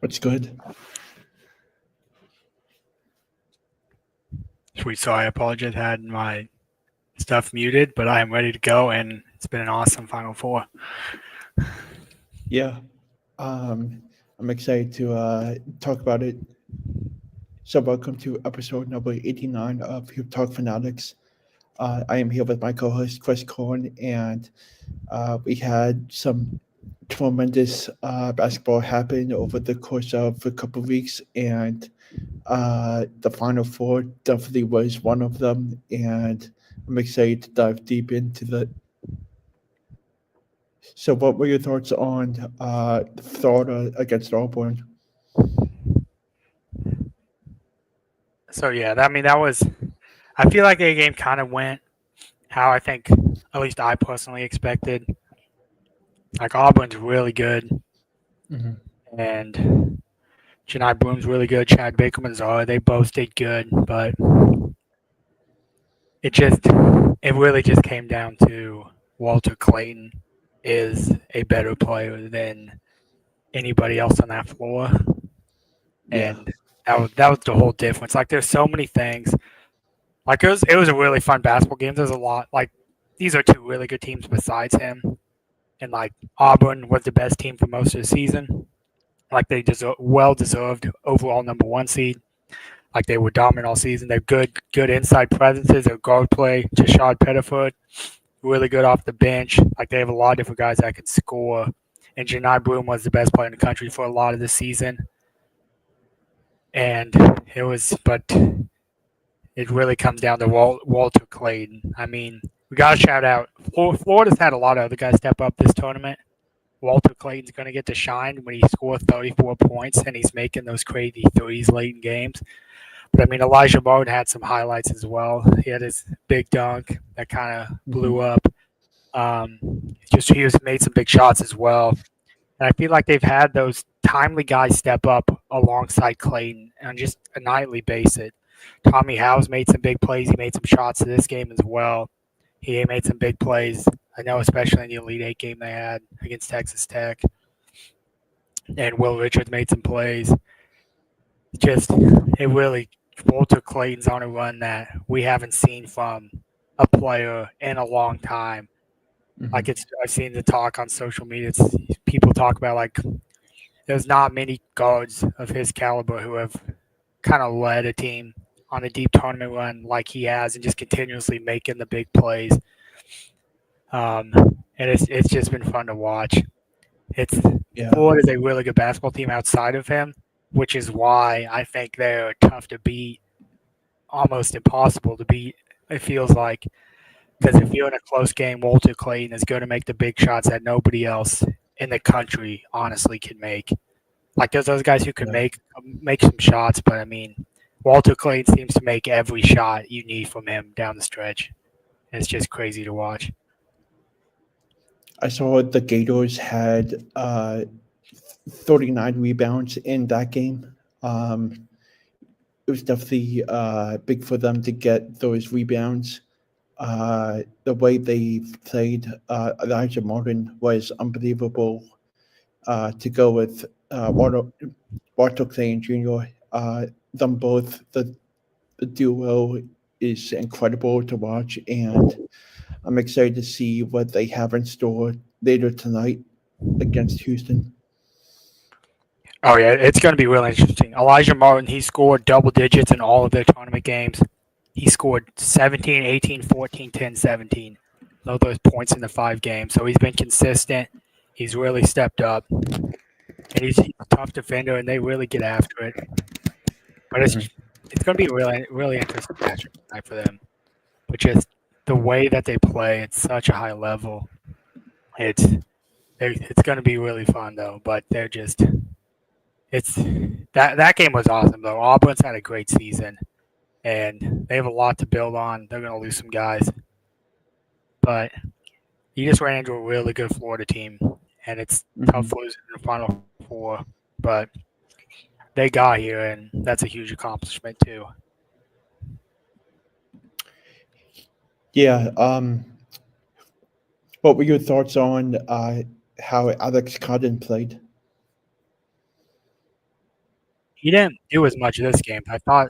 What's good? Sweet, so I apologize. I had my stuff muted, but I am ready to go, and it's been an awesome Final Four. Yeah, I'm excited to talk about it. So, welcome to episode number 89 of Hip Talk Fanatics. I am here with my co-host Chris Kern, and we had some tremendous basketball happen over the course of a couple of weeks, and the Final Four definitely was one of them. And I'm excited to dive deep into the. So, what were your thoughts on Florida against Auburn? So yeah, that was. I feel like the game kind of went how I think, at least I personally expected. Like Auburn's really good, Mhm. and Janai Broom's really good. Chad Bakerman's they both did good, but it really just came down to Walter Clayton is a better player than anybody else on that floor. Yeah. And that was the whole difference. Like, there's so many things. Like, it was a really fun basketball game. There's a lot. Like, these are two really good teams besides him, and like Auburn was the best team for most of the season. Like, they well deserved overall number one seed. Like, they were dominant all season. They're good inside presences. Their guard play, Tashad Pettiford, really good off the bench. Like, they have a lot of different guys that can score. And Janai Broom was the best player in the country for a lot of the season. And but it really comes down to Walter Clayton. I mean, we got to shout out. Florida's had a lot of other guys step up this tournament. Walter Clayton's going to get to shine when he scores 34 points and he's making those crazy threes late in games. But I mean, Elijah Martin had some highlights as well. He had his big dunk that kind of blew Mhm. up. He was made some big shots as well. And I feel like they've had those timely guys step up alongside Clayton on just a nightly basis. Tommy Howe's made some big plays. He made some shots in this game as well. He made some big plays. I know, especially in the Elite Eight game they had against Texas Tech. And Will Richards made some plays. Just, it really, Walter Clayton's on a run that we haven't seen from a player in a long time. Mhm. Like, I've seen the talk on social media. People talk about, like, there's not many guards of his caliber who have kind of led a team on a deep tournament run like he has and just continuously making the big plays. And it's just been fun to watch. It's Yeah. Florida's a really good basketball team outside of him, which is why I think they're tough to beat, almost impossible to beat. It feels like, because if you're in a close game, Walter Clayton is going to make the big shots that nobody else in the country honestly can make. Like, there's those guys who can Yeah. make some shots, but I mean, Walter Clayton seems to make every shot you need from him down the stretch. It's just crazy to watch. I saw the Gators had 39 rebounds in that game. It was definitely big for them to get those rebounds. The way they played Elijah Martin was unbelievable. To go with Walter Clayton Jr., them both, the duo is incredible to watch, and I'm excited to see what they have in store later tonight against Houston. Oh, yeah, it's going to be really interesting. Elijah Martin, he scored double digits in all of their tournament games. He scored 17, 18, 14, 10, 17. All those points in the 5 games. So he's been consistent. He's really stepped up. And he's a tough defender, and they really get after it. But Mhm. it's going to be a really interesting matchup tonight for them. But just the way that they play at such a high level, it's it's going to be really fun though. But it's that game was awesome though. Auburn's had a great season, and they have a lot to build on. They're going to lose some guys, but you just ran into a really good Florida team, and it's tough Mhm. losing in the Final Four. But they got here, and that's a huge accomplishment too. Yeah. What were your thoughts on how Alex Cotton played? he didn't do as much this game. I thought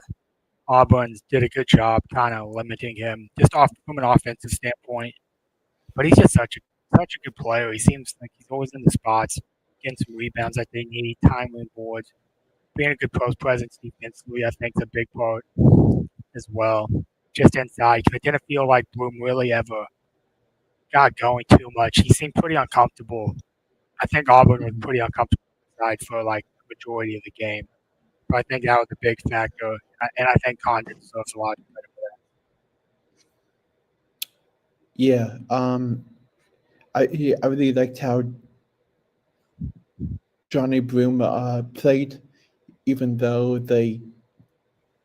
Auburn did a good job kind of limiting him just off from an offensive standpoint. But he's just such a good player. He seems like he's always in the spots, getting some rebounds that they need, timely boards, being a good post presence defensively. I think is a big part as well. Just inside, because it didn't feel like Bloom really ever got going too much. He seemed pretty uncomfortable. I think Auburn was Mhm. pretty uncomfortable inside for like the majority of the game. But I think that was a big factor, and I think Condon deserves a lot of credit. Yeah. I really liked how Johnny Broom played, even though they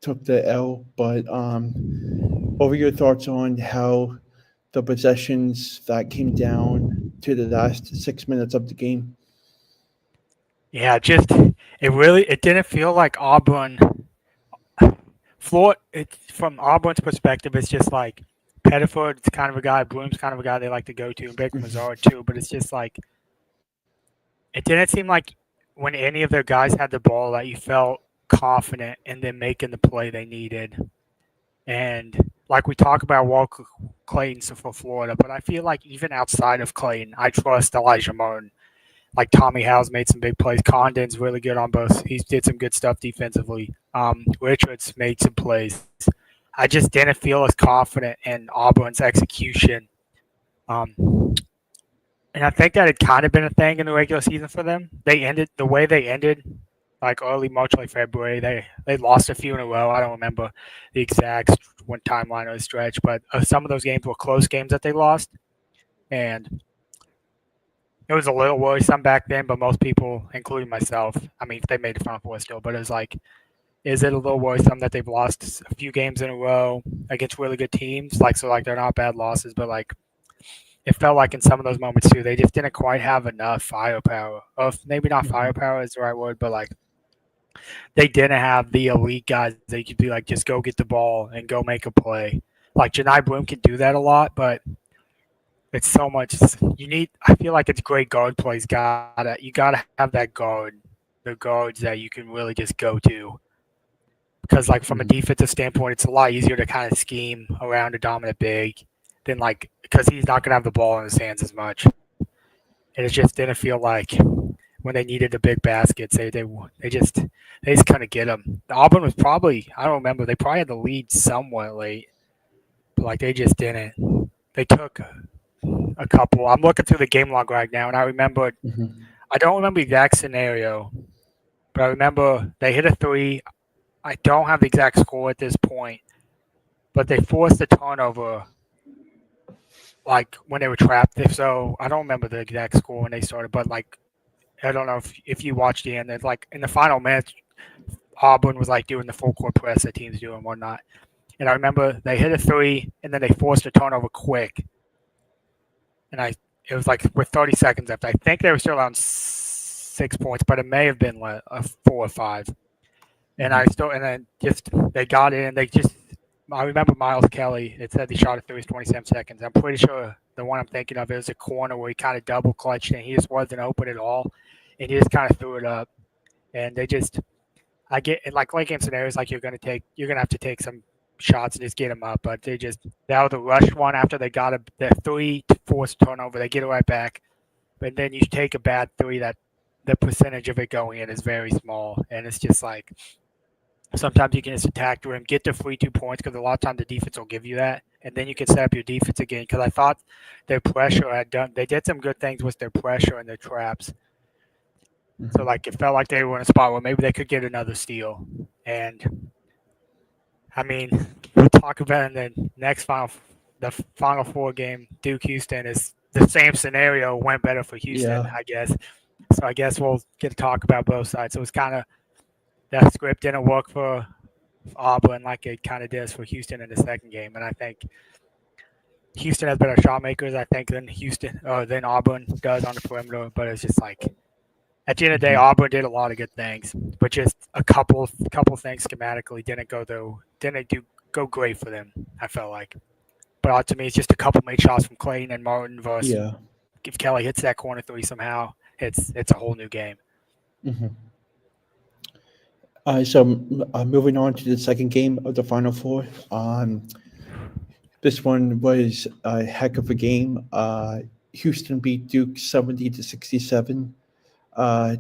took the L. But what were your thoughts on how the possessions that came down to the last 6 minutes of the game? Yeah, just it didn't feel like Auburn. Floor, from Auburn's perspective, it's just like Pettiford's kind of a guy, Bloom's kind of a guy they like to go to, and Baker Mazard too. But it's just like it didn't seem like when any of their guys had the ball that you felt confident in them making the play they needed. And like we talk about Walker Clayton for Florida, but I feel like even outside of Clayton, I trust Elijah Martin. Like Tommy Howe's made some big plays. Condon's really good on both. He did some good stuff defensively. Richards made some plays. I just didn't feel as confident in Auburn's execution. Um, and I think that had kind of been a thing in the regular season for them. They ended the way they ended, like early March, like February. They lost a few in a row. I don't remember the exact one timeline or the stretch, but some of those games were close games that they lost, and it was a little worrisome back then. But most people, including myself, I mean, they made the Final Four still, but it was like, is it a little worrisome that they've lost a few games in a row against really good teams? Like, so like they're not bad losses, but like it felt like in some of those moments too, they just didn't quite have enough firepower. Or maybe not Mhm. firepower is the right word, but like they didn't have the elite guys. They could be like, just go get the ball and go make a play. Like Janai Bloom can do that a lot, but it's so much. You need. I feel like it's great guard plays. You gotta have that guard, the guards that you can really just go to. Because like from a Mhm. defensive standpoint, it's a lot easier to kind of scheme around a dominant big than like because he's not gonna have the ball in his hands as much. And it just didn't feel like when they needed the big baskets, they just couldn't get them. Auburn was probably I don't remember they probably had the lead somewhat late, but like they just didn't. They took a couple. I'm looking through the game log right now, and I remember Mhm. I don't remember the exact scenario, but I remember they hit a three. I don't have the exact score at this point, but they forced a turnover like when they were trapped. If so, I don't remember the exact score when they started, but like I don't know if you watched the end. It's like in the final minutes, Auburn was like doing the full court press that teams do and whatnot. And I remember they hit a three and then they forced a turnover quick. And it was like with 30 seconds left. I think they were still around 6 points, but it may have been like a 4 or 5. Mhm. And then just they got in. They just I remember Miles Kelly. It said he shot a three was 27 seconds. I'm pretty sure the one I'm thinking of is a corner where he kind of double clutched and he just wasn't open at all, and he just kind of threw it up. And they just I get in like late game scenarios like you're gonna have to take some shots and just get them up, but that was a rush one after they got the three to force turnover. They get it right back, but then you take a bad three that the percentage of it going in is very small, and it's just like sometimes you can just attack the rim, get the free 2 points because a lot of times the defense will give you that, and then you can set up your defense again. Because I thought their pressure they did some good things with their pressure and their traps. So Mhm. like it felt like they were in a spot where maybe they could get another steal. And I mean, we'll talk about in the final four game, Duke Houston is the same scenario went better for Houston, Yeah. I guess. So I guess we'll get to talk about both sides. So it's kind of that script didn't work for Auburn like it kind of does for Houston in the second game, and I think Houston has better shot makers, I think, than Auburn does on the perimeter. But it's just like at the end of the day, Mhm. Auburn did a lot of good things, but just a couple things schematically didn't do go great for them. I felt like, but to me, it's just a couple made shots from Clayton and Martin versus Yeah. if Kelly hits that corner three somehow, it's a whole new game. Mhm. Moving on to the second game of the Final Four. This one was a heck of a game. Houston beat Duke 70-67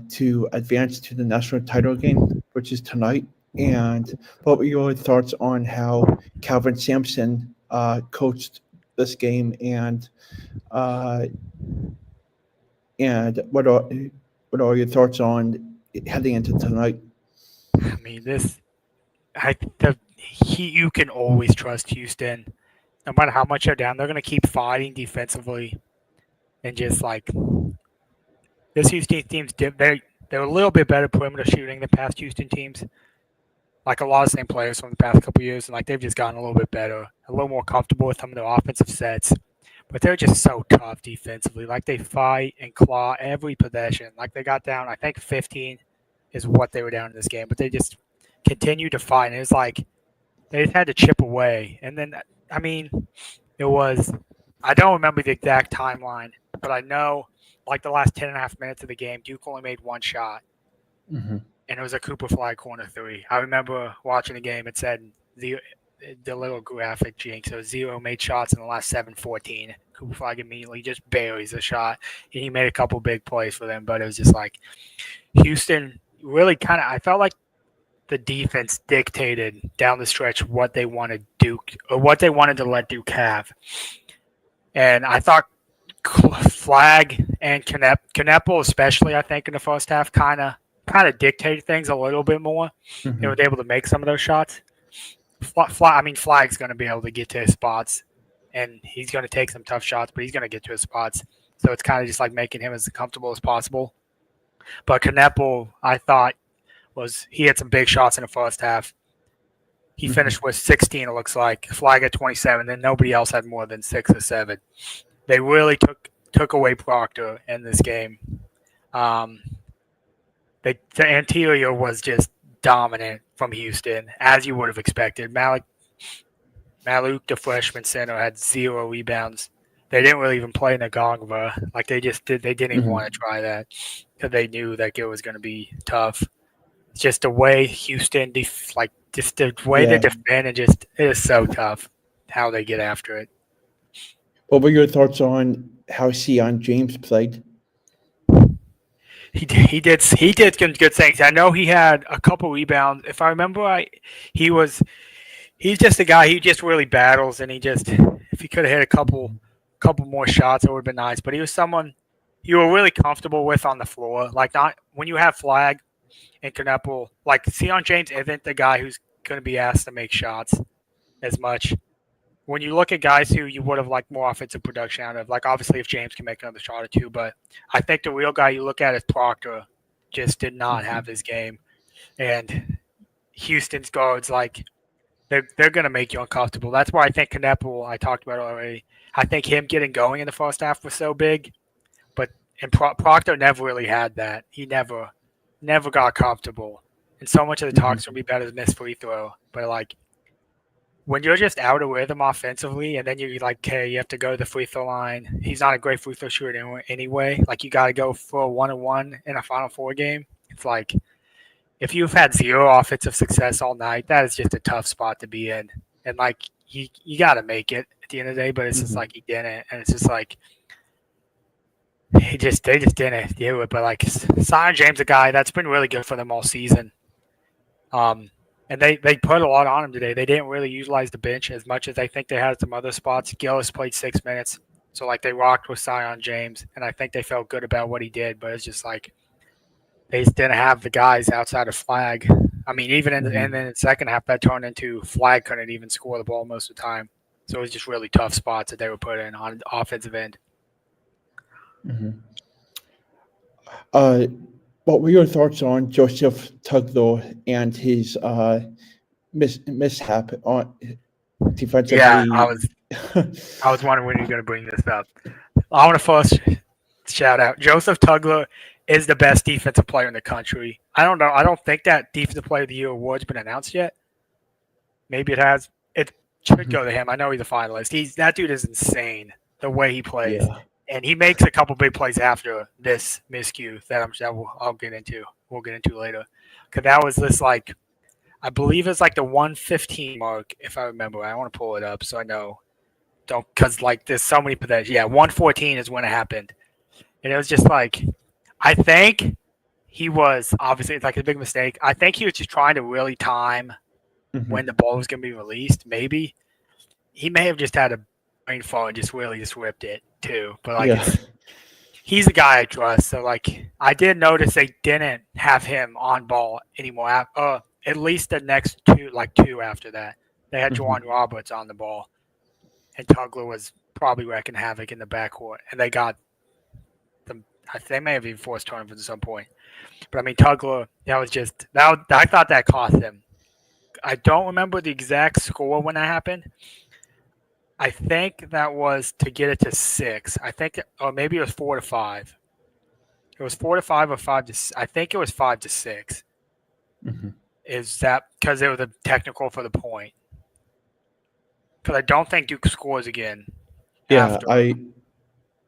to advance to the national title game, which is tonight. And what were your thoughts on how Calvin Sampson coached this game, uh, and what are your thoughts on heading into tonight? I mean, you can always trust Houston, no matter how much they're down. They're going to keep fighting defensively, and just like this Houston team's they're a little bit better perimeter shooting than past Houston teams. Like a lot of the same players from the past couple of years, and like they've just gotten a little bit better, a little more comfortable with some of their offensive sets. But they're just so tough defensively. Like they fight and claw every possession. Like they got down, I think 15 is what they were down in this game, but they just continue to fight. And it was like they just had to chip away. And then, I mean, it was, I don't remember the exact timeline, but I know like the last 10 and a half minutes of the game, Duke only made one shot. Mm-hmm. And it was a Cooper Flag corner three. I remember watching the game. It said the little graphic jinx. So 0 made shots in the last 7-14. Cooper Flag immediately just buries a shot. And he made a couple big plays for them, but it was just like Houston really kind of, I felt like the defense dictated down the stretch what they wanted Duke, or what they wanted to let Duke have. And I thought Flag and Kneppel, especially, I think in the first half, kind of dictated things a little bit more. Mm-hmm. They were able to make some of those shots. Flag's going to be able to get to his spots, and he's going to take some tough shots, but he's going to get to his spots. So it's kind of just like making him as comfortable as possible. But Kneppel, I thought, he had some big shots in the first half. He finished with 16, it looks like. Flag at 27, then nobody else had more than 6 or 7. They really took away Proctor in this game. The interior was just dominant from Houston, as you would have expected. Maluk, the freshman center, had 0 rebounds. They didn't really even play Ngongva. Like they didn't even want to try that because they knew that it was going to be tough. It's just the way Houston, they defend, and just it is so tough how they get after it. What were your thoughts on how Sion James played? He did good things. I know he had a couple rebounds. If I remember right, he's just a guy. He just really battles, and if he could have hit a couple more shots, it would have been nice. But he was someone you were really comfortable with on the floor. Like not when you have Flag and Kneppel, like Sion James isn't the guy who's going to be asked to make shots as much. When you look at guys who you would have liked more offensive production out of, like obviously if James can make another shot or two, but I think the real guy you look at is Proctor, just did not have his game. And Houston's guards, like they're going to make you uncomfortable. That's why I think Kneppel, I talked about already, I think him getting going in the first half was so big, and Proctor never really had that. He never got comfortable. And so much of the talk's going to be better than miss free throw. But like, when you're just out of rhythm offensively, and then you're like, okay, you have to go to the free throw line. He's not a great free throw shooter anyway. Like, you got to go for a 1-on-1 in a Final Four game. It's like, if you've had 0 offensive success all night, that is just a tough spot to be in. And like, you got to make it at the end of the day, but it's just like he didn't, and it's just like they just didn't do it. But like, Sion James, a guy that's been really good for them all season. And they put a lot on him today. They didn't really utilize the bench as much as I think they had at some other spots. Gillis played 6 minutes. So, like, they rocked with Sion James, and I think they felt good about what he did. But it's just like they just didn't have the guys outside of Flag. I mean, even and then in the second half, that turned into Flag couldn't even score the ball most of the time. So it was just really tough spots that they were put in on the offensive end. What were your thoughts on Joseph Tugler and his mishap on defensively? Yeah, I was wondering when you're going to bring this up. I want to first shout out Joseph Tugler is the best defensive player in the country. I don't know. I don't think that Defensive Player of the Year award's been announced yet. Maybe it has. It should go to him. I know he's a finalist. That dude is insane. The way he plays. And he makes a couple big plays after this miscue that I'll get into. We'll get into later. Because that was this, like, I believe it's like the 115 mark, if I remember. I want to pull it up so I know. Don't, because, like, there's so many possessions. Yeah, 114 is when it happened. And it was just like, I think he was, obviously, it's like a big mistake. I think he was just trying to really time when the ball was going to be released, maybe. He may have just had a brain fall and just really just ripped it, too. But, like, he's a guy I trust. So, like, I did notice they didn't have him on ball anymore. At least the next two after that. They had Juwan Roberts on the ball. And Tugler was probably wrecking havoc in the backcourt. And they got them. They may have even forced turnovers at some point. But, I mean, Tugler, I thought that cost him. I don't remember the exact score when that happened. I think that was to get it to 6. I think, or maybe it was 4 to 5. It was 4 to 5 or 5 to. I think it was 5 to 6. Is that because it was a technical for the point? Because I don't think Duke scores again. Yeah, I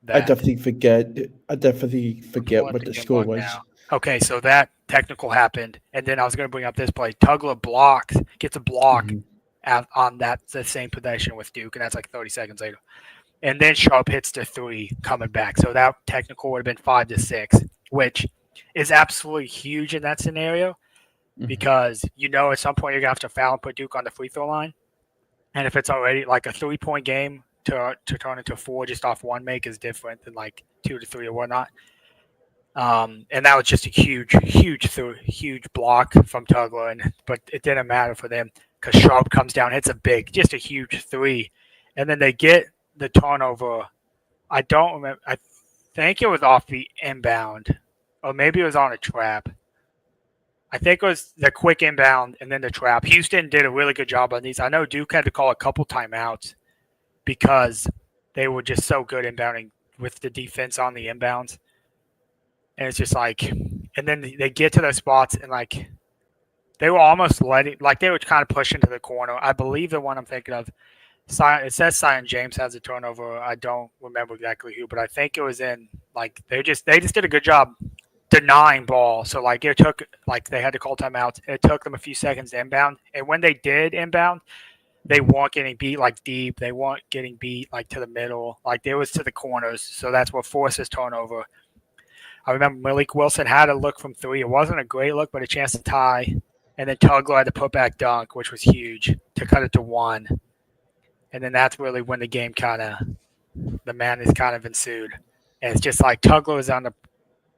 definitely forget. I definitely forget what the score was. Now. Okay, so that technical happened, and then I was going to bring up this play. Tugler gets a block on the same possession with Duke, and that's like 30 seconds later. And then Sharp hits the 3 coming back. So that technical would have been 5 to 6, which is absolutely huge in that scenario because at some point you're going to have to foul and put Duke on the free throw line. And if it's already like a 3-point game to turn into 4 just off one make is different than like 2 to 3 or whatnot. And that was just a huge block from Tugler, but it didn't matter for them because Sharp comes down, hits just a huge 3, and then they get the turnover. I don't remember. I think it was off the inbound, or maybe it was on a trap. I think it was the quick inbound and then the trap. Houston did a really good job on these. I know Duke had to call a couple timeouts because they were just so good inbounding with the defense on the inbounds. And it's just like, and then they get to those spots and like, they were almost they were kind of pushing to the corner. I believe the one I'm thinking of, it says Zion James has a turnover. I don't remember exactly who, but I think it was in, like, they just did a good job denying ball. So, like, it took, like, they had to call timeouts. It took them a few seconds to inbound. And when they did inbound, they weren't getting beat, like, deep. They weren't getting beat, like, to the middle. Like, it was to the corners. So that's what forces turnover. I remember Malik Wilson had a look from 3. It wasn't a great look, but a chance to tie. And then Tugler had to put back dunk, which was huge, to cut it to 1. And then that's really when the game the madness kind of ensued. And it's just like Tugler was on the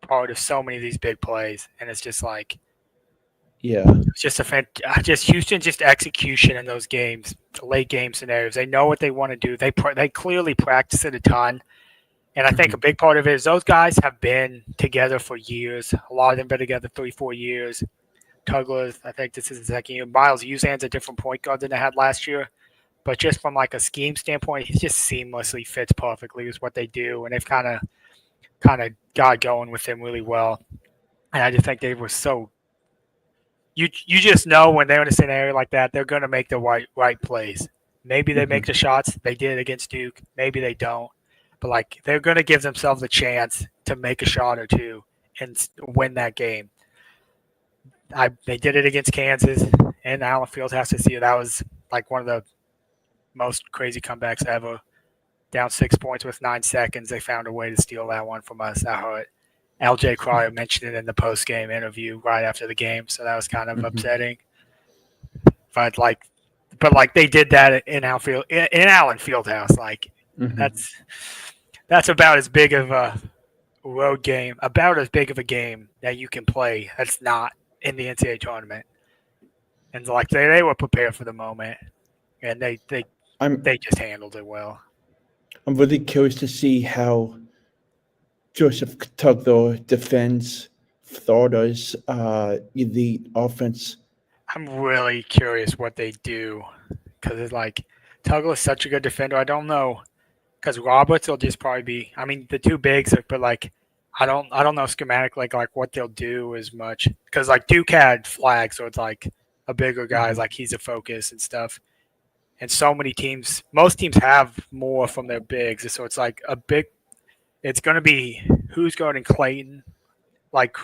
part of so many of these big plays. And it's just like, it's just Houston's just execution in those games, late game scenarios. They know what they want to do. They clearly practice it a ton. And I think a big part of it is those guys have been together for years. A lot of them been together 3-4 years. Tugler, I think this is the second year. Miles Usan's a different point guard than they had last year. But just from like a scheme standpoint, he just seamlessly fits perfectly with what they do. And they've kind of got going with him really well. And I just think they were so – you just know when they're in a scenario like that, they're going to make the right plays. Maybe they make the shots. They did against Duke. Maybe they don't. But, like, they're going to give themselves a chance to make a shot or two and win that game. They did it against Kansas, and Allen Field has to see it. That was, like, one of the most crazy comebacks ever. Down 6 points with 9 seconds. They found a way to steal that one from us. That hurt. LJ Cryer mentioned it in the post-game interview right after the game, so that was kind of upsetting. But they did that in Allen Fieldhouse. Like, that's about as big of a road game, about as big of a game that you can play that's not in the NCAA tournament. And like they were prepared for the moment, and they just handled it well. I'm really curious to see how Joseph Tugler defends Florida's elite offense. I'm really curious what they do because it's like Tugler's such a good defender. I don't know. Because Roberts will just probably be. I mean, the two bigs, but like, I don't know schematically like what they'll do as much. Because like Duke had flags, so it's like a bigger guy is like he's a focus and stuff. And so many teams, most teams have more from their bigs, so it's like a big. it's going to be who's guarding Clayton. Like,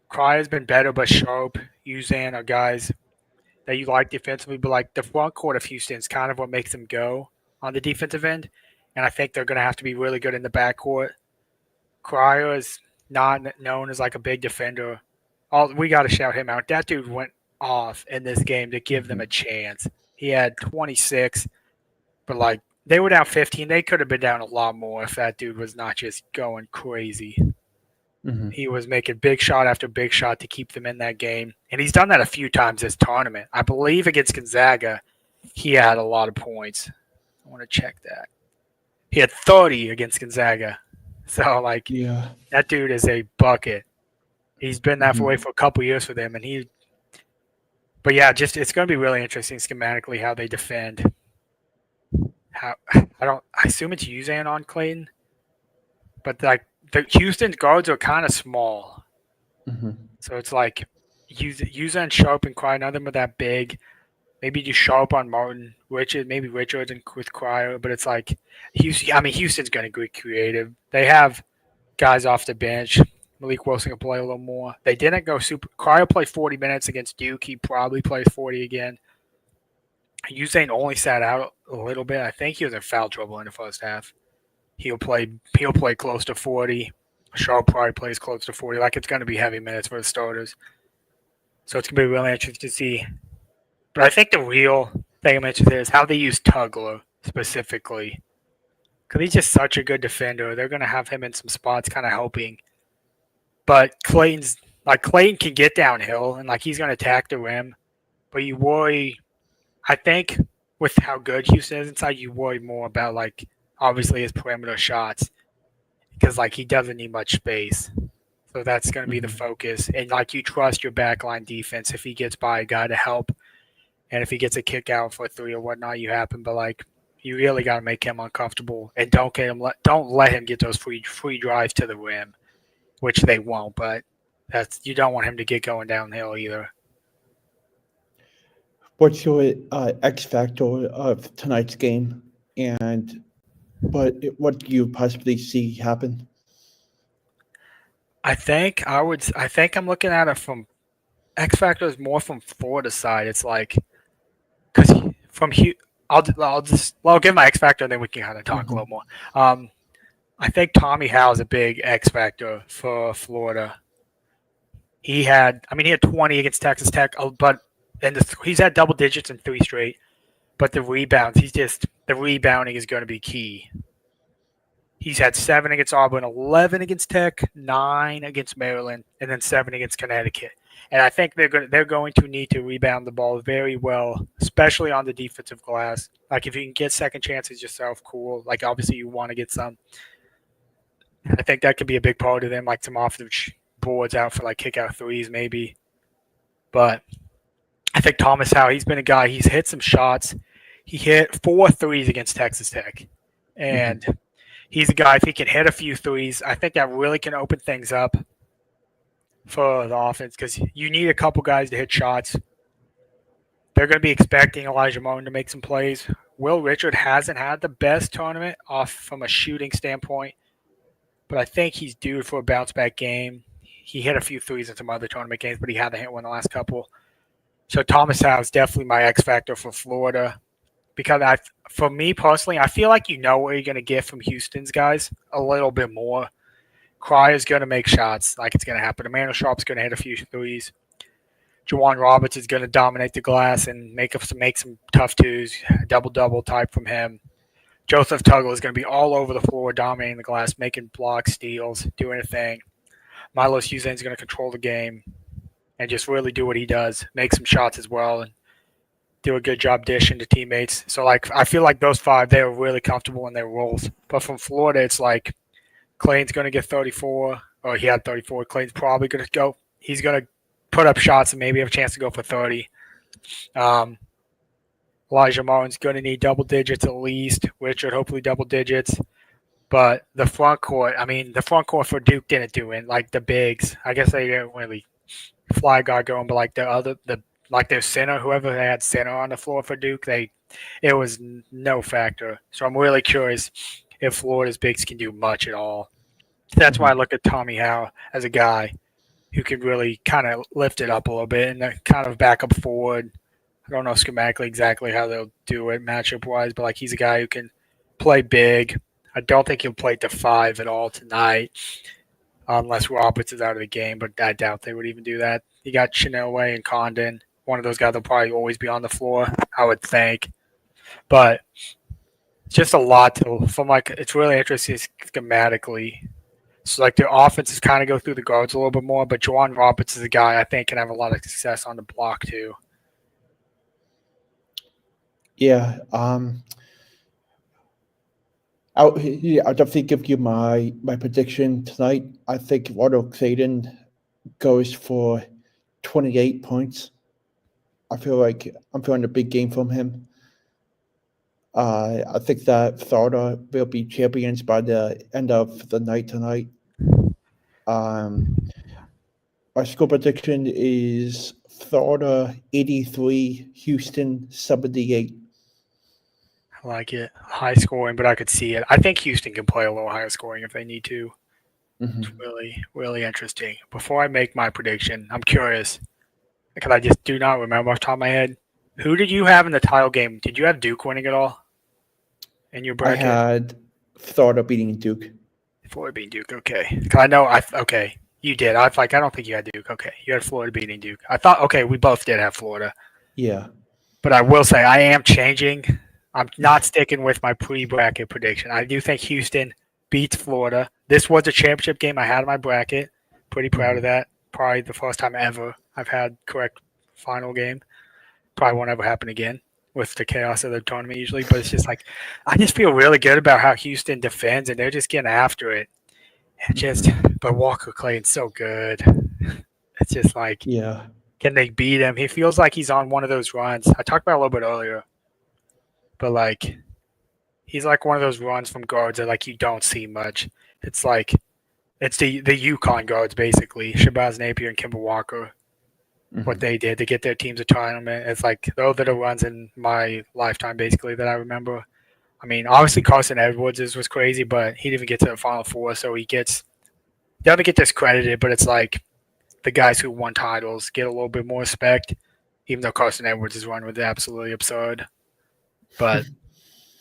Cryer's been better, but Sharp, Uzan are guys that you like defensively, but like the front court of Houston is kind of what makes them go on the defensive end. And I think they're going to have to be really good in the backcourt. Cryer is not known as like a big defender. We got to shout him out. That dude went off in this game to give them a chance. He had 26, but like they were down 15. They could have been down a lot more if that dude was not just going crazy. Mm-hmm. He was making big shot after big shot to keep them in that game. And he's done that a few times this tournament. I believe against Gonzaga, he had a lot of points. I want to check that. He had 30 against Gonzaga. So, like, Yeah. that dude is a bucket. He's been that way for a couple years for them. But yeah, just it's going to be really interesting schematically how they defend. I assume it's Uzan on Clayton. But, like, the Houston guards are kind of small. Mm-hmm. So it's like Uzan, Sharp, and Cryer. None of them are that big. Maybe do Sharp on Martin, maybe Richards and with Cryer. But it's like Houston's going to get creative. They have guys off the bench. Malik Wilson can play a little more. They didn't go super. Cryer played 40 minutes against Duke. He probably plays 40 again. Uzan only sat out a little bit. I think he was in foul trouble in the first half. He'll play close to 40. Sharp probably plays close to 40. Like, it's going to be heavy minutes for the starters. So it's going to be really interesting to see. But I think the real thing I'm interested in is how they use Tugler specifically. Because he's just such a good defender. They're going to have him in some spots kind of helping. But Clayton can get downhill, and, like, he's going to attack the rim. But you worry, I think, with how good Houston is inside, you worry more about, like, obviously his perimeter shots. Because, like, he doesn't need much space. So that's going to be the focus. And, like, you trust your backline defense if he gets by a guy to help. And if he gets a kick out for 3 or whatnot, you happen. But, like, you really got to make him uncomfortable. And don't let him get those free drives to the rim, which they won't. But you don't want him to get going downhill either. What's your X factor of tonight's game? And what do you possibly see happen? I think I'm looking at it from X factor is more from Florida's side. It's like because from I'll give my X factor and then we can kind of talk a little more. I think Tommy Howe is a big X factor for Florida. He had 20 against Texas Tech, but he's had double digits in 3 straight. But the rebounds, the rebounding is going to be key. He's had 7 against Auburn, 11 against Tech, 9 against Maryland, and then 7 against Connecticut. And I think they're going to need to rebound the ball very well, especially on the defensive glass. Like, if you can get second chances yourself, cool. Like, obviously you want to get some. I think that could be a big part of them, like some off the boards out for like kick out threes maybe. But I think Thomas Howe, he's been a guy, he's hit some shots. He hit 4 threes against Texas Tech. And he's a guy, if he can hit a few threes, I think that really can open things up for the offense because you need a couple guys to hit shots. They're going to be expecting Elijah Moan to make some plays. Will Richard hasn't had the best tournament off from a shooting standpoint, but I think he's due for a bounce-back game. He hit a few threes in some other tournament games, but he hasn't hit one the last couple. So Thomas Howe is definitely my X factor for Florida because for me personally, I feel like you know what you're going to get from Houston's guys a little bit more. Cryer's going to make shots like it's going to happen. Emmanuel Sharp's going to hit a few threes. Juwan Roberts is going to dominate the glass and make some tough twos, double-double type from him. Joseph Tuggle is going to be all over the floor, dominating the glass, making blocks, steals, doing a thing. Milos Uzan is going to control the game and just really do what he does, make some shots as well, and do a good job dishing to teammates. So, like, I feel like those 5, they are really comfortable in their roles. But from Florida, it's like Clayton's going to get 34, or he had 34. Clayton's probably going to go. He's going to put up shots and maybe have a chance to go for 30. Elijah Martin's going to need double digits at least. Richard, hopefully double digits. But the front court for Duke didn't do it. Like the bigs, I guess they didn't really fly guy going, but like their center, whoever they had center on the floor for Duke, it was no factor. So I'm really curious if Florida's bigs can do much at all. That's why I look at Tommy Howe as a guy who can really kind of lift it up a little bit and kind of back up forward. I don't know schematically exactly how they'll do it matchup wise, but like he's a guy who can play big. I don't think he'll play to 5 at all tonight, unless Roberts is out of the game, but I doubt they would even do that. You got Chinelway and Condon. One of those guys will probably always be on the floor, I would think. But it's just a lot to from like it's really interesting schematically. So like their offenses kind of go through the guards a little bit more, but Juwan Roberts is a guy I think can have a lot of success on the block too. Yeah. I'll definitely give you my prediction tonight. I think Otto Clayton goes for 28 points. I feel like I'm feeling a big game from him. I think that Florida will be champions by the end of the night tonight. Our score prediction is Florida 83, Houston 78. I like it. High scoring, but I could see it. I think Houston can play a little higher scoring if they need to. It's really, really interesting. Before I make my prediction, I'm curious because I just do not remember off the top of my head. Who did you have in the title game? Did you have Duke winning at all in your bracket? I had Florida beating Duke. Florida beating Duke, okay. Because I know, okay, you did. I don't think you had Duke. Okay, you had Florida beating Duke. I thought, okay, we both did have Florida. Yeah. But I will say I am changing. I'm not sticking with my pre-bracket prediction. I do think Houston beats Florida. This was a championship game I had in my bracket. Pretty proud of that. Probably the first time ever I've had correct final game. Probably won't ever happen again with the chaos of the tournament usually. But it's just like I just feel really good about how Houston defends, and they're just getting after it. And but Walker Clayton's so good. It's just like, yeah, can they beat him? He feels like he's on one of those runs. I talked about it a little bit earlier. But like he's like one of those runs from guards that like you don't see much. It's like it's the UConn guards basically, Shabazz Napier and Kemba Walker. What they did to get their teams a tournament. It's like those are the runs in my lifetime basically that I remember. I mean, obviously Carson Edwards was crazy, but he didn't even get to the Final Four, so he doesn't get discredited, but it's like the guys who won titles get a little bit more respect, even though Carson Edwards' run was absolutely absurd. But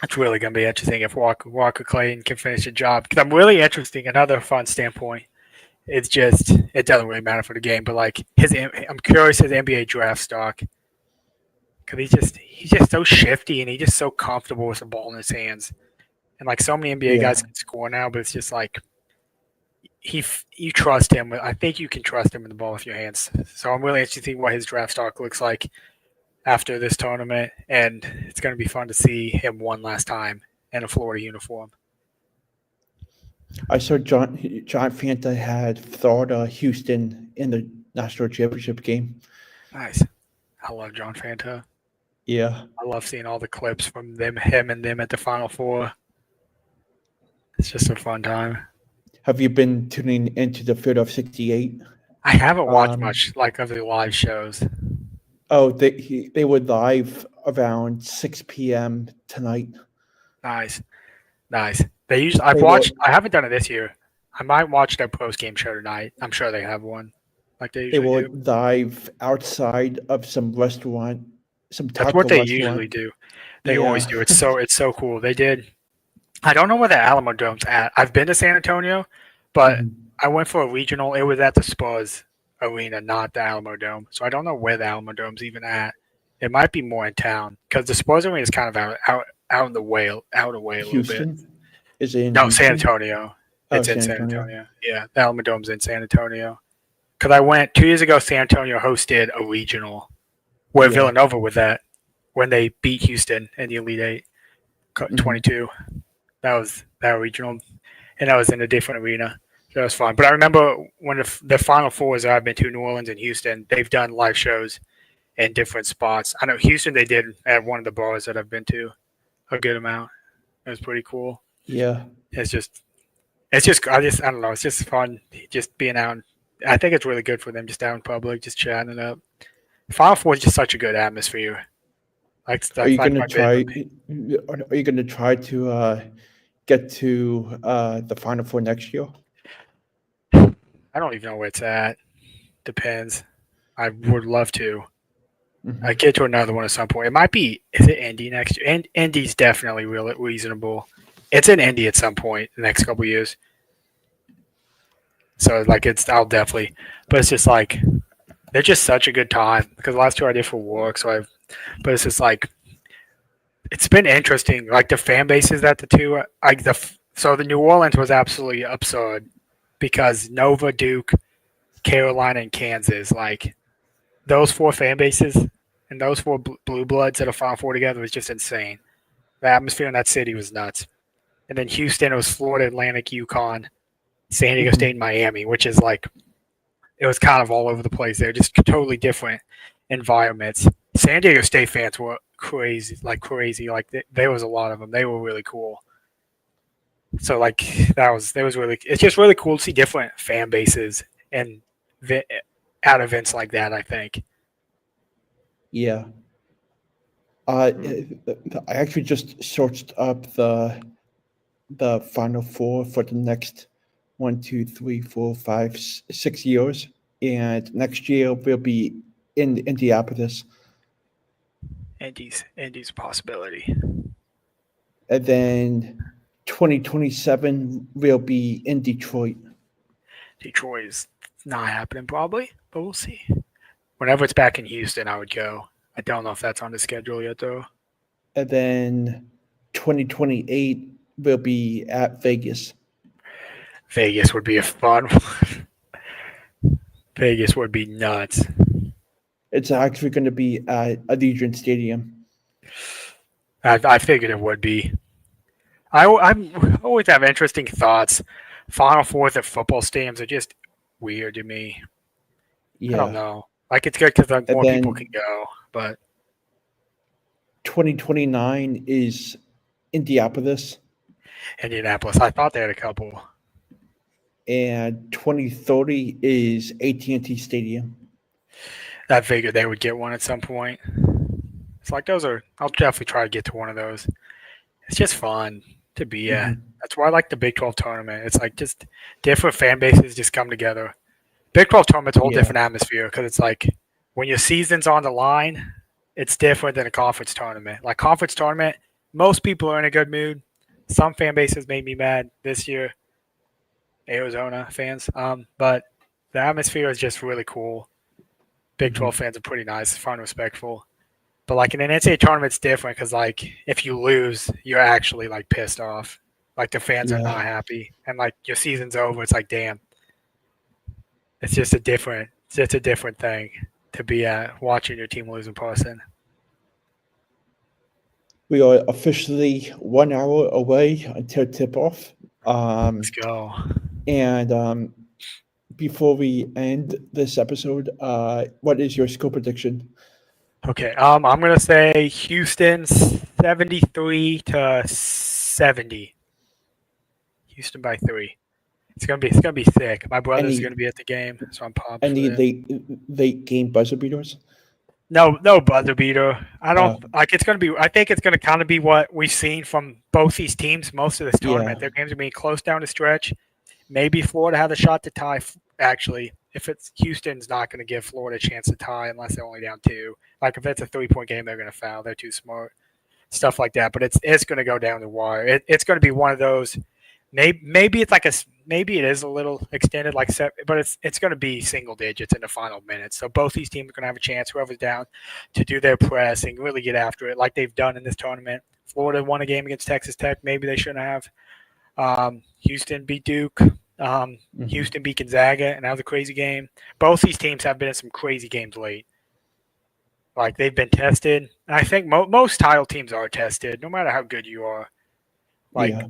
it's really going to be interesting if Walker Clayton can finish the job. Because I'm really interested. Another fun standpoint. It's just it doesn't really matter for the game, but like I'm curious his NBA draft stock. Because he's just so shifty and he's just so comfortable with the ball in his hands. And like so many NBA guys can score now, but it's just like you trust him. I think you can trust him in the ball with your hands. So I'm really interested to see what his draft stock looks like after this tournament, and it's going to be fun to see him one last time in a Florida uniform. I saw John Fanta had Florida Houston in the national championship game. Nice. I love John Fanta. Yeah. I love seeing all the clips from him and them at the Final Four. It's just a fun time. Have you been tuning into the Field of 68? I haven't watched much like of the live shows. Oh, they were live around 6 p.m. tonight. Nice. They usually I haven't done it this year. I might watch their post game show tonight. I'm sure they have one. Like they usually do. Live outside of some restaurant, some taco That's what they restaurant. Usually do. They always do. It's so cool. They did. I don't know where the Alamo Dome's at. I've been to San Antonio, but I went for a regional. It was at the Spurs Arena, not the Alamo Dome. So I don't know where the Alamo Dome's even at. It might be more in town because the Spurs Arena is kind of out in the way, a little bit. Is it in Houston? San Antonio. It's in San Antonio. Yeah, the Alamo Dome's in San Antonio. Because I went 2 years ago, San Antonio hosted a regional where Villanova was at when they beat Houston in the Elite Eight, 22. That was that regional, and that was in a different arena. So that was fun. But I remember when the Final Fours that I've been to, New Orleans and Houston, they've done live shows in different spots. I know Houston they did at one of the bars that I've been to a good amount. It was pretty cool. Yeah. I don't know. It's just fun just being out. I think it's really good for them just out in public, just chatting it up. Final Four is just such a good atmosphere. Are you going to try to get to the Final Four next year? I don't even know where it's at. Depends. I would love to. I Mhm. get to another one at some point. It might be. Is it Indy next year? Indy's definitely real reasonable. It's in Indy at some point the next couple years. So like I'll definitely. But it's just like they're just such a good time because the last two I did for work. But it's just like it's been interesting. Like the fan bases at the two. So the New Orleans was absolutely absurd because Nova, Duke, Carolina, and Kansas. Like those four fan bases and those four blue bloods at a Final Four together was just insane. The atmosphere in that city was nuts. And then Houston, it was Florida Atlantic, UConn, San Diego Mhm. State, and Miami, which is like it was kind of all over the place. They're just totally different environments. San Diego State fans were crazy, like crazy. Like there was a lot of them. They were really cool. So like that was really. It's just really cool to see different fan bases and at events like that. I think. Yeah. I actually just searched up the Final Four for the next 1, 2, 3, 4, 5, 6 years, and next year will be in Indianapolis, Indy's a possibility. and then 2027 will be in Detroit, Detroit is not happening probably, but we'll see. Whenever it's back in Houston, I would go. I don't know if that's on the schedule yet though. and then 2028 will be at Vegas. Vegas would be a fun one. Vegas would be nuts. It's actually going to be at Allegiant Stadium. I figured it would be. I always have interesting thoughts. Final Fours at football stadiums are just weird to me. I don't Yeah, know. Like it's good because like and more people can then go, but 2029 is Indianapolis, Indianapolis, I thought they had a couple. and 2030 is AT&T Stadium. I figured they would get one at some point. It's like those are. I'll definitely try to get to one of those. It's just fun to be at. Hmm. That's why I like the Big 12 tournament. It's like just different fan bases just come together. Big 12 tournament's a whole Yeah, different atmosphere because it's like when your season's on the line, it's different than a conference tournament. Like conference tournament, most people are in a good mood. Some fan bases made me mad this year, Arizona fans. But the atmosphere is just really cool. Big 12 hmm, fans are pretty nice, fun, respectful. But like in an NCAA tournament, it's different because like if you lose, you're actually like pissed off. Like the fans are yeah. not happy, and like your season's over. It's like damn. It's just a different thing to be at watching your team lose in person. We are officially 1 hour away until tip off. Let's go. And before we end this episode, what is your score prediction? Okay. I'm gonna say Houston 73-70. Houston by 3. It's gonna be thick. My brother's Any gonna be at the game, so I'm pumped for any it. late game buzzer beaters? No buzzer beater. I don't Uh, like. It's gonna be. I think it's gonna kind of be what we've seen from both these teams most of this yeah. tournament. Their games are being close down the stretch. Maybe Florida has a shot to tie. Actually, if it's Houston's not going to give Florida a chance to tie unless they're only down 2. Like if it's a 3-point game, they're going to foul. They're too smart. Stuff like that. But it's going to go down the wire. It's going to be one of those. Maybe it's like maybe it is a little extended, but it's going to be single digits in the final minutes. So both these teams are going to have a chance, whoever's down, to do their press and really get after it, like they've done in this tournament. Florida won a game against Texas Tech. Maybe they shouldn't have. Houston beat Duke. Mhm. Houston beat Gonzaga, and that was a crazy game. Both these teams have been in some crazy games late. Like they've been tested. And I think most title teams are tested, no matter how good you are. Like Yeah.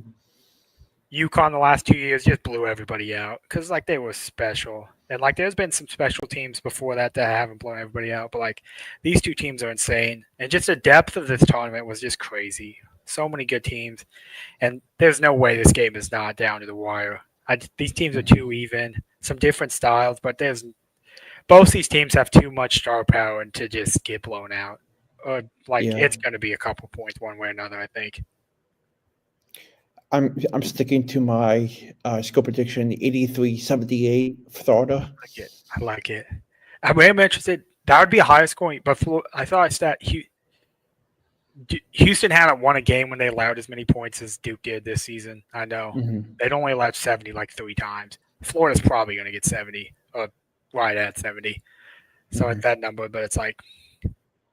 UConn the last 2 years just blew everybody out because like they were special, and like there's been some special teams before that haven't blown everybody out, but like these two teams are insane, and just the depth of this tournament was just crazy. So many good teams, and there's no way this game is not down to the wire. These teams are Mhm. too even, some different styles, but there's both these teams have too much star power and to just get blown out. Or like Yeah. it's going to be a couple points one way or another. I think. I'm sticking to my score prediction 83-78 Florida. I like it. I'm interested. That would be a higher scoring, but I thought Houston hadn't won a game when they allowed as many points as Duke did this season. I know they'd only allowed 70 like 3 times. Florida's probably going to get 70 or right at 70. So at that number, but it's like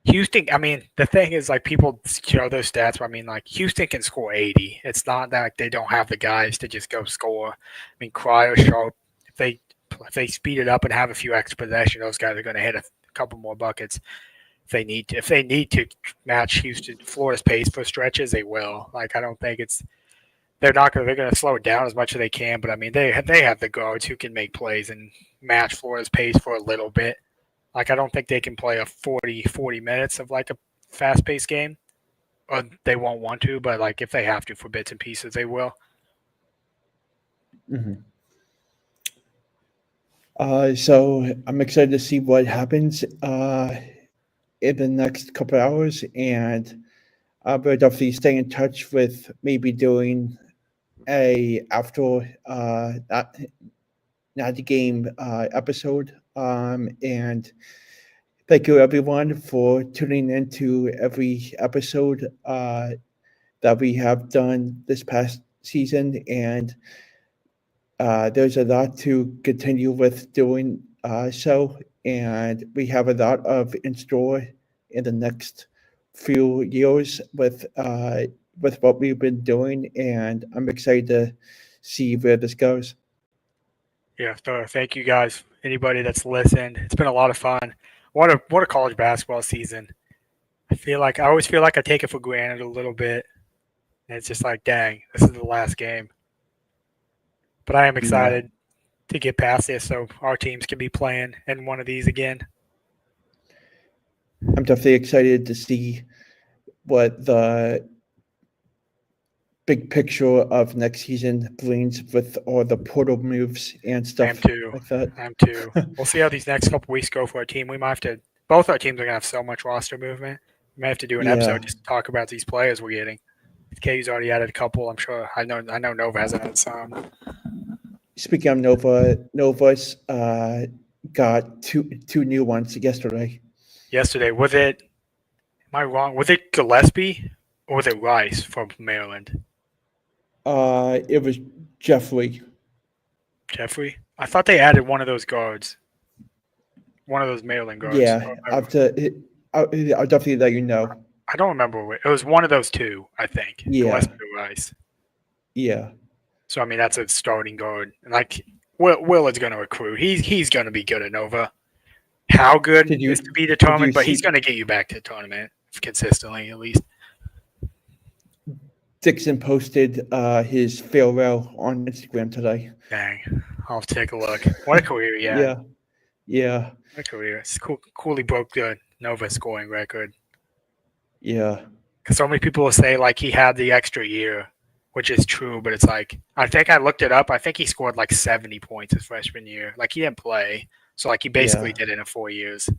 Houston. I mean, the thing is, like, people show those stats, but I mean, like, Houston can score 80. It's not that they don't have the guys to just go score. I mean, Cryer, Sharp, if they speed it up and have a few extra possession, those guys are going to hit a couple more buckets. If they need to match Florida's pace for stretches, they will. Like, I don't think they're going to slow it down as much as they can, but I mean, they have the guards who can make plays and match Florida's pace for a little bit. Like, I don't think they can play a 40 minutes of like a fast-paced game, or they won't want to, but like if they have to for bits and pieces, they will. So I'm excited to see what happens in the next couple of hours, and we'll definitely stay in touch with maybe doing a after not the game episode. And thank you everyone for tuning into every episode that we have done this past season, and there's a lot to continue with doing so, and we have a lot of in store in the next few years with what we've been doing, and I'm excited to see where this goes. Yeah, so thank you guys. Anybody that's listened, it's been a lot of fun. What a college basketball season. I always feel like I take it for granted a little bit, and it's just like, dang, this is the last game. But I am excited to get past this so our teams can be playing in one of these again. I'm definitely excited to see what the big picture of next season brings with all the portal moves and stuff like that. I am too. We'll see how these next couple weeks go for our team. We might have to. Both our teams are gonna have so much roster movement. We may have to do an episode just to talk about these players we're getting. KU's already added a couple. I'm sure. I know Nova hasn't had some. Speaking of Nova's got two new ones yesterday. Was it? Am I wrong? Was it Gillespie or was it Rice from Maryland? It was Jeffrey. Jeffrey? I thought they added one of those guards. One of those Maryland guards. Yeah, I'll definitely let you know. I don't remember. It was one of those two, I think. Yeah. Gillespie or Rice. Yeah. So, I mean, that's a starting guard. And, like, Will is going to recruit. He's going to be good at Nova. How good is to be determined, but he's going to get you back to the tournament consistently, at least. Dixon posted his farewell on Instagram today. Dang. I'll take a look. What a career he had. Yeah. What a career. It's cool he broke the Nova scoring record. Yeah. Because so many people will say, like, he had the extra year, which is true, but it's like, I think I looked it up. I think he scored like 70 points his freshman year. Like, he didn't play. So, like, he basically did it in 4 years.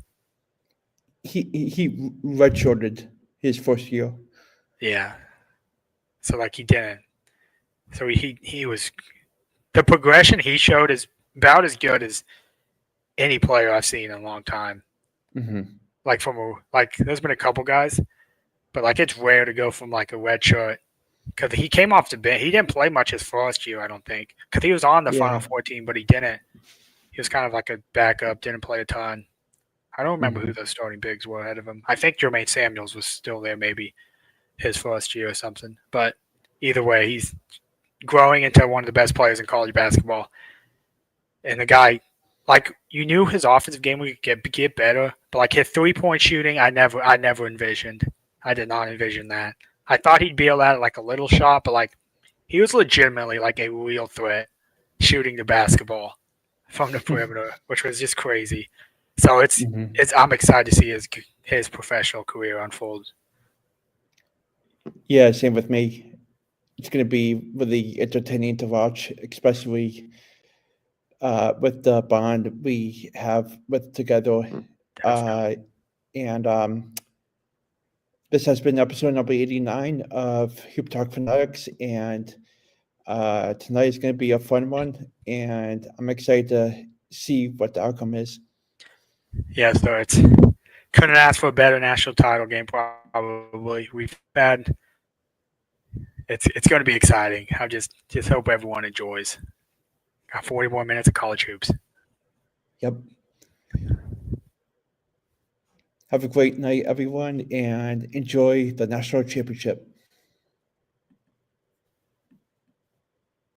He redshirted his first year. Yeah. So, like, he didn't. So, he was – the progression he showed is about as good as any player I've seen in a long time. Mm-hmm. Like, there's been a couple guys, but, like, it's rare to go from, like, a red shirt. Because he came off the bench. He didn't play much his first year, I don't think. Because he was on the Final Four team, but he didn't. He was kind of like a backup, didn't play a ton. I don't remember who those starting bigs were ahead of him. I think Jermaine Samuels was still there maybe his first year or something. But either way, he's growing into one of the best players in college basketball. And the guy, like, you knew his offensive game would get better, but like his 3-point shooting, I never envisioned. I did not envision that. I thought he'd be able to add like a little shot, but like he was legitimately like a real threat shooting the basketball from the perimeter, which was just crazy. So I'm excited to see his professional career unfold. Yeah, same with me. It's going to be really entertaining to watch, especially with the bond we have with together. This has been episode number 89 of Hoop Talk Fanatics, and Tonight is going to be a fun one, and I'm excited to see what the outcome is. Yeah, so it's couldn't ask for a better national title game. Probably we've had. It's going to be exciting. I just hope everyone enjoys. Got 40 more minutes of college hoops. Yep. Have a great night, everyone, and enjoy the national championship.